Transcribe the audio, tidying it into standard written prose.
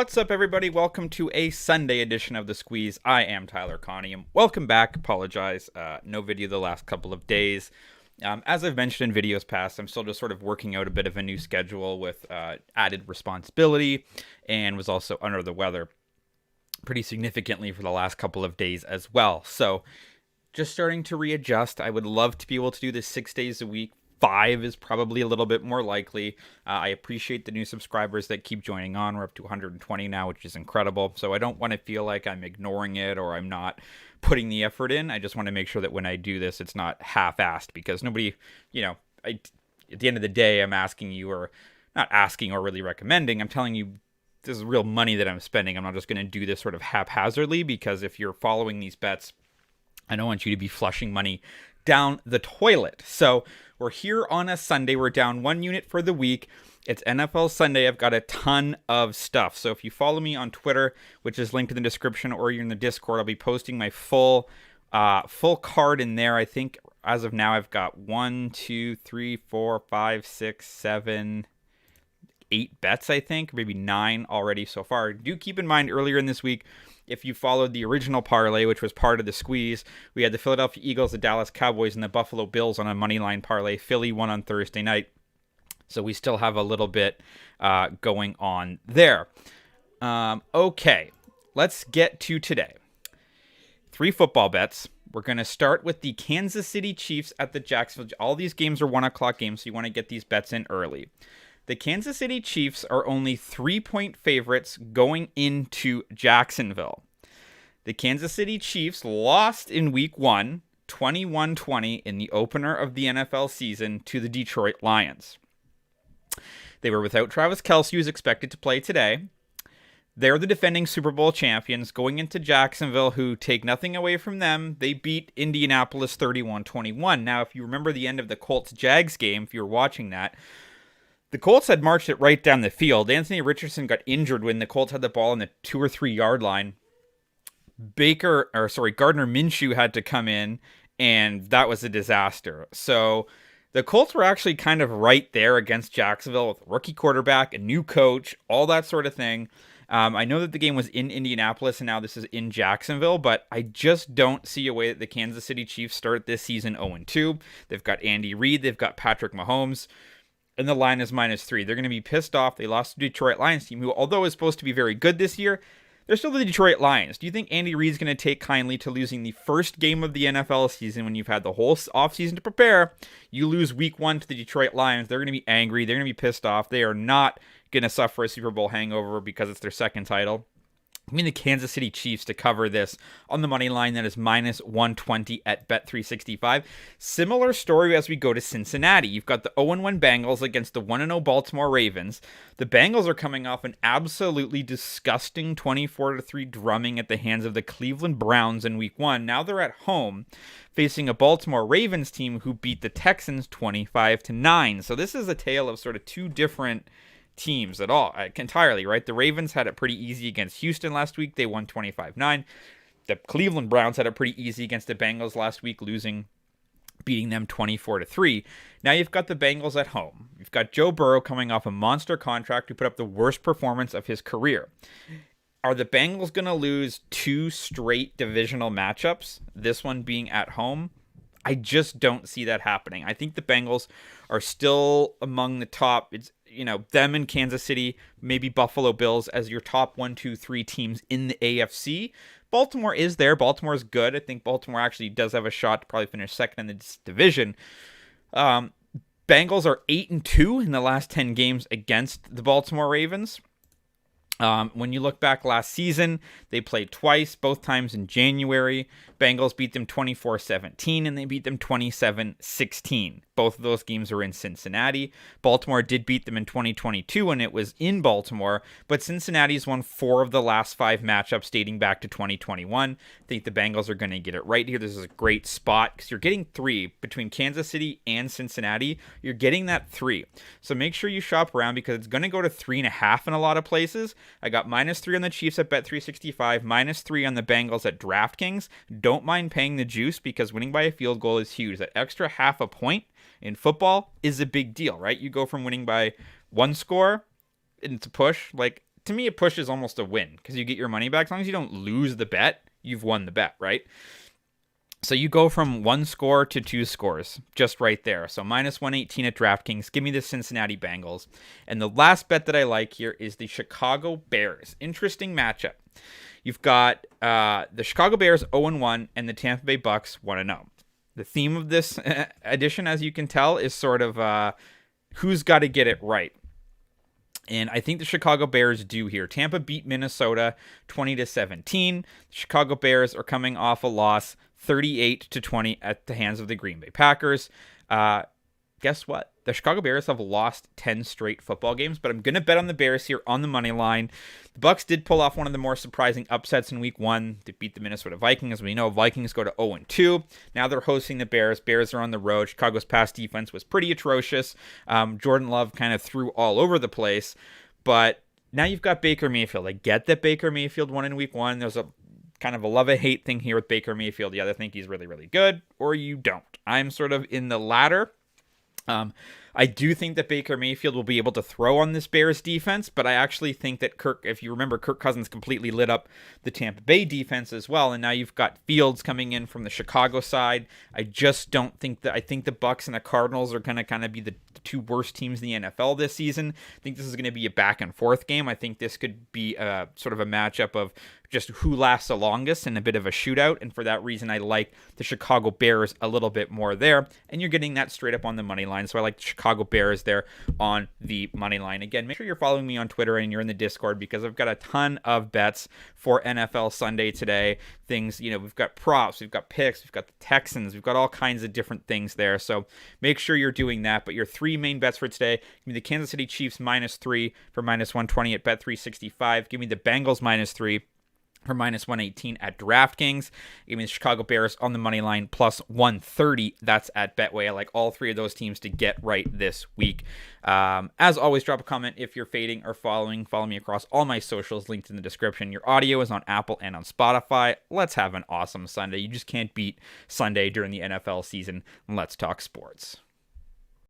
What's up, everybody? Welcome to a Sunday edition of The Squeeze. I am Tyler Connie, and welcome back. Apologize, no video the last couple of days. As I've mentioned in videos past, I'm still just sort of working out a bit of a new schedule with added responsibility, and was also under the weather pretty significantly for the last couple of days as well. So just starting to readjust. I would love to be able to do this 6 days a week. 5 is probably a little bit more likely. I appreciate the new subscribers that keep joining on. We're up to 120 now, which is incredible. So I don't want to feel like I'm ignoring it or I'm not putting the effort in. I just want to make sure that when I do this, it's not half-assed, because nobody, at the end of the day, I'm asking you, or not asking or really recommending, I'm telling you this is real money that I'm spending. I'm not just going to do this sort of haphazardly, because if you're following these bets, I don't want you to be flushing money down the toilet. So we're here on a Sunday. We're down 1 unit for the week. It's NFL Sunday. I've got a ton of stuff. So if you follow me on Twitter, which is linked in the description, or you're in the Discord, I'll be posting my full card in there. I think as of now, I've got 1, 2, 3, 4, 5, 6, 7, 8 bets, I think, maybe 9 already so far. Do keep in mind, earlier in this week, if you followed the original parlay, which was part of the squeeze, we had the Philadelphia Eagles, the Dallas Cowboys, and the Buffalo Bills on a moneyline parlay. Philly won on Thursday night. So we still have a little bit going on there. Okay, let's get to today. 3 football bets. We're going to start with the Kansas City Chiefs at the Jacksonville. All these games are 1 o'clock games, so you want to get these bets in early. The Kansas City Chiefs are only 3-point favorites going into Jacksonville. The Kansas City Chiefs lost in Week 1, 21-20 in the opener of the NFL season to the Detroit Lions. They were without Travis Kelce, who's expected to play today. They're the defending Super Bowl champions going into Jacksonville, who take nothing away from them. They beat Indianapolis 31-21. Now, if you remember the end of the Colts-Jags game, if you were watching that, the Colts had marched it right down the field. Anthony Richardson got injured when the Colts had the ball on the 2 or 3 yard line. Gardner Minshew had to come in, and that was a disaster. So the Colts were actually kind of right there against Jacksonville with a rookie quarterback, a new coach, all that sort of thing. I know that the game was in Indianapolis, and now this is in Jacksonville, but I just don't see a way that the Kansas City Chiefs start this season 0-2. They've got Andy Reid, they've got Patrick Mahomes, and the line is -3. They're going to be pissed off. They lost to the Detroit Lions team, who, although is supposed to be very good this year, they're still the Detroit Lions. Do you think Andy Reid's going to take kindly to losing the first game of the NFL season when you've had the whole offseason to prepare? You lose Week 1 to the Detroit Lions. They're going to be angry. They're going to be pissed off. They are not going to suffer a Super Bowl hangover because it's their second title. I mean, the Kansas City Chiefs to cover this on the money line. That is -120 at Bet365. Similar story as we go to Cincinnati. You've got the 0-1 Bengals against the 1-0 Baltimore Ravens. The Bengals are coming off an absolutely disgusting 24-3 drumming at the hands of the Cleveland Browns in Week 1. Now they're at home facing a Baltimore Ravens team who beat the Texans 25-9. So this is a tale of sort of 2 different teams at all, entirely, right? The Ravens had it pretty easy against Houston last week. They won 25-9. The Cleveland Browns had it pretty easy against the Bengals last week, beating them 24-3. Now you've got the Bengals at home. You've got Joe Burrow coming off a monster contract who put up the worst performance of his career. Are the Bengals going to lose 2 straight divisional matchups, this one being at home? I just don't see that happening. I think the Bengals are still among the top. It's, them and Kansas City, maybe Buffalo Bills as your top 1, 2, 3 teams in the AFC. Baltimore is there. Baltimore is good. I think Baltimore actually does have a shot to probably finish second in the division. Bengals are 8-2 in the last 10 games against the Baltimore Ravens. When you look back last season, they played twice, both times in January. Bengals beat them 24-17, and they beat them 27-16. Both of those games are in Cincinnati. Baltimore did beat them in 2022 when it was in Baltimore, but Cincinnati's won 4 of the last 5 matchups dating back to 2021. I think the Bengals are going to get it right here. This is a great spot because you're getting 3 between Kansas City and Cincinnati. You're getting that 3. So make sure you shop around because it's going to go to 3.5 in a lot of places. I got -3 on the Chiefs at Bet365, -3 on the Bengals at DraftKings. Don't mind paying the juice because winning by a field goal is huge. That extra half a point in football is a big deal, right? You go from winning by 1 score, and it's a push, like to me, it pushes almost a win because you get your money back. As long as you don't lose the bet, you've won the bet, right? So you go from 1 score to 2 scores, just right there. So minus 118 at DraftKings. Give me the Cincinnati Bengals. And the last bet that I like here is the Chicago Bears. Interesting matchup. You've got the Chicago Bears 0-1 and the Tampa Bay Bucks 1-0. The theme of this edition, as you can tell, is sort of who's got to get it right. And I think the Chicago Bears do here. Tampa beat Minnesota 20-17. The Chicago Bears are coming off a loss 38-20 at the hands of the Green Bay Packers. Guess what? The Chicago Bears have lost 10 straight football games, but I'm going to bet on the Bears here on the money line. The Bucks did pull off one of the more surprising upsets in week 1 to beat the Minnesota Vikings. As we know, Vikings go to 0-2. Now they're hosting the Bears. Bears are on the road. Chicago's pass defense was pretty atrocious. Jordan Love kind of threw all over the place, but now you've got Baker Mayfield. I get that Baker Mayfield won in week 1. There's a kind of a love-hate thing here with Baker Mayfield. You either think he's really, really good or you don't. I'm sort of in the latter. I do think that Baker Mayfield will be able to throw on this Bears defense, but I actually think that if you remember, Kirk Cousins completely lit up the Tampa Bay defense as well, and now you've got Fields coming in from the Chicago side. I just don't think that. I think the Bucks and the Cardinals are going to kind of be the 2 worst teams in the NFL this season. I think this is going to be a back and forth game. I think this could be a sort of a matchup of just who lasts the longest and a bit of a shootout. And for that reason, I like the Chicago Bears a little bit more there. And you're getting that straight up on the money line. So I like the Chicago Bears there on the money line. Again, make sure you're following me on Twitter and you're in the Discord because I've got a ton of bets for NFL Sunday today. Things, we've got props, we've got picks, we've got the Texans, we've got all kinds of different things there. So make sure you're doing that. But your 3 main bets for today, give me the Kansas City Chiefs -3 for -120 at Bet365. Give me the Bengals -3 for -118 at DraftKings. Give me the Chicago Bears on the money line +130. That's at Betway. I like all 3 of those teams to get right this week. As always, drop a comment if you're fading or following. Follow me across all my socials linked in the description. Your audio is on Apple and on Spotify. Let's have an awesome Sunday. You just can't beat Sunday during the NFL season. Let's talk sports.